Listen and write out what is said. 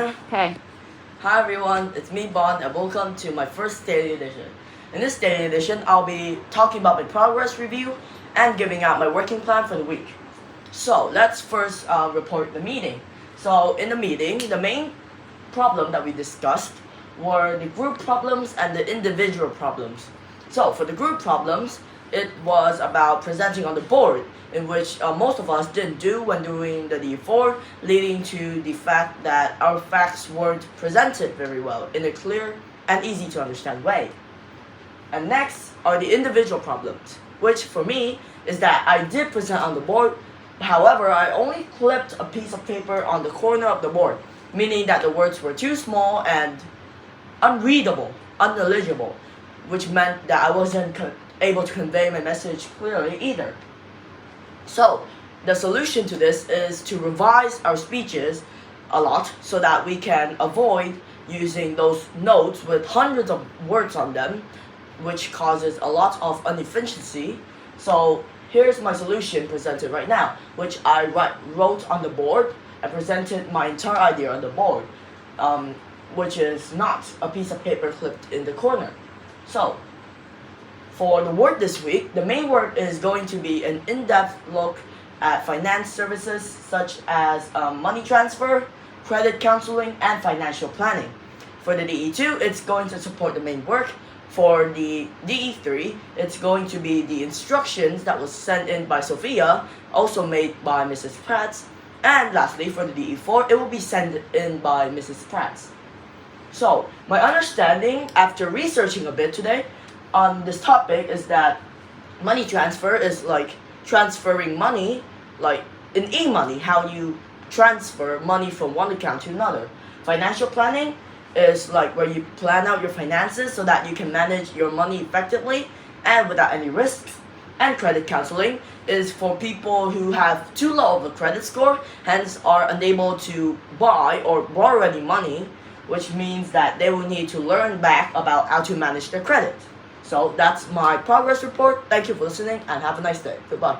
Okay. Hi everyone, it's me Bon and welcome to my first daily edition. In this daily edition, I'll be talking about my progress review and giving out my working plan for the week. So let's first report the meeting. So in the meeting, the main problem that we discussed were the group problems and the individual problems. So for the group problems, it was about presenting on the board, in which most of us didn't do when doing the DE4, leading to the fact that our facts weren't presented very well in a clear and easy to understand way. And next are the individual problems, which for me is that I did present on the board, however I only clipped a piece of paper on the corner of the board, meaning that the words were too small and unreadable, unintelligible, which meant that I wasn't able to convey my message clearly either. So the solution to this is to revise our speeches a lot so that we can avoid using those notes with hundreds of words on them, which causes a lot of inefficiency. So here's my solution presented right now, which I wrote on the board. I presented my entire idea on the board, which is not a piece of paper clipped in the corner. So for the word this week, the main word is going to be an in-depth look at finance services such as money transfer, credit counseling, and financial planning. For the DE2, it's going to support the main work. For the DE3, it's going to be the instructions that was sent in by Sophia, also made by Mrs. Pratt. And lastly, for the DE4, it will be sent in by Mrs. Pratt. So, my understanding after researching a bit today on this topic is that money transfer is like transferring money, like in e-money, how you transfer money from one account to another. Financial planning is like where you plan out your finances so that you can manage your money effectively and without any risks. And credit counseling is for people who have too low of a credit score, hence are unable to buy or borrow any money, which means that they will need to learn back about how to manage their credit. So that's my progress report. Thank you for listening and have a nice day. Goodbye.